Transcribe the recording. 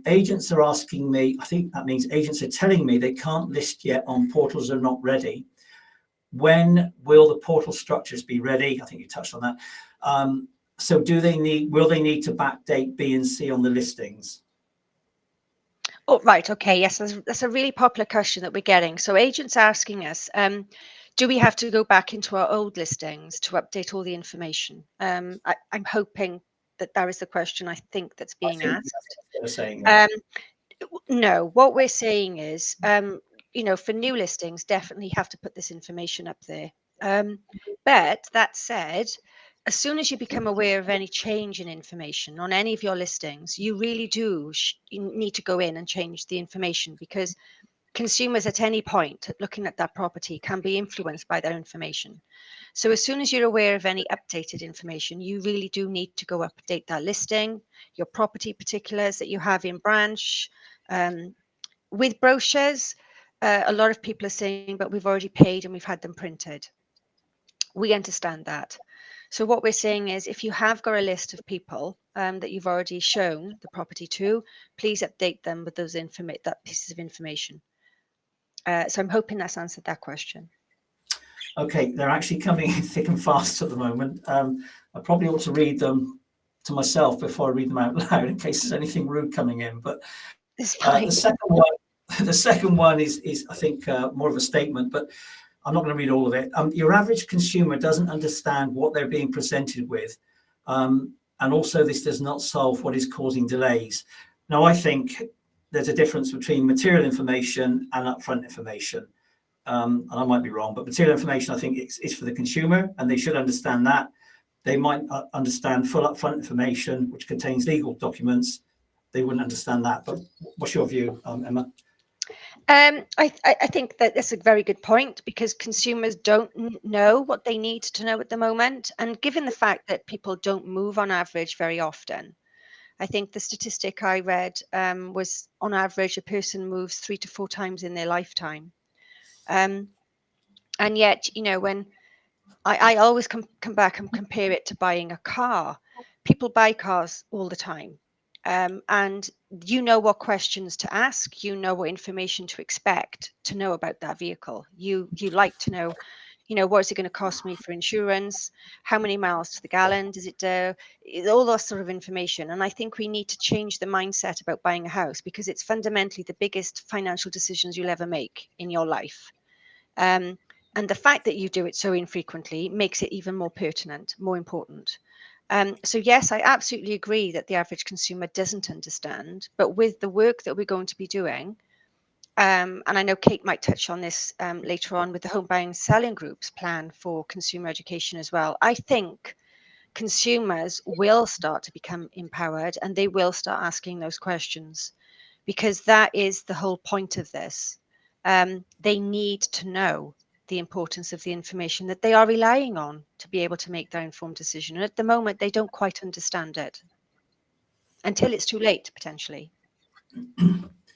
Agents are asking me, I think that means agents are telling me they can't list yet on portals are not ready. When will the portal structures be ready? I think you touched on that. So will they need to backdate B and C on the listings? Oh, right. Okay. Yes, that's a really popular question that we're getting. So agents are asking us, do we have to go back into our old listings to update all the information? I'm hoping that is the question I think that's being asked. Saying that. No, what we're saying is, for new listings, definitely have to put this information up there. But that said, as soon as you become aware of any change in information on any of your listings, you really do you need to go in and change the information, because consumers at any point looking at that property can be influenced by that information. So as soon as you're aware of any updated information, you really do need to go update that listing, your property particulars that you have in branch. With brochures, a lot of people are saying, but we've already paid and we've had them printed. We understand that. So what we're saying is, if you have got a list of people that you've already shown the property to, please update them with those that pieces of information. So I'm hoping that's answered that question. Okay, they're actually coming in thick and fast at the moment. I probably ought to read them to myself before I read them out loud in case there's anything rude coming in. But the second one is I think more of a statement, but I'm not going to read all of it. Your average consumer doesn't understand what they're being presented with, and also this does not solve what is causing delays. Now, I think there's a difference between material information and upfront information. And I might be wrong, but material information, I think it's for the consumer, and they should understand that. They might understand full upfront information, which contains legal documents. They wouldn't understand that. But what's your view, Emma? I think that that's a very good point, because consumers don't know what they need to know at the moment. And given the fact that people don't move on average very often, I think the statistic I read was on average a person moves 3 to 4 times in their lifetime. And yet, when I always come back and compare it to buying a car. People buy cars all the time. And you know what questions to ask, you know what information to expect to know about that vehicle. You like to know, what is it going to cost me for insurance? How many miles to the gallon does it do? All that sort of information. And I think we need to change the mindset about buying a house, because it's fundamentally the biggest financial decisions you'll ever make in your life. And the fact that you do it so infrequently makes it even more pertinent, more important. So yes, I absolutely agree that the average consumer doesn't understand, but with the work that we're going to be doing, and I know Kate might touch on this later on with the Home Buying Selling Group's plan for consumer education as well, I think consumers will start to become empowered, and they will start asking those questions, because that is the whole point of this. They need to know the importance of the information that they are relying on to be able to make their informed decision. And at the moment, they don't quite understand it until it's too late, potentially.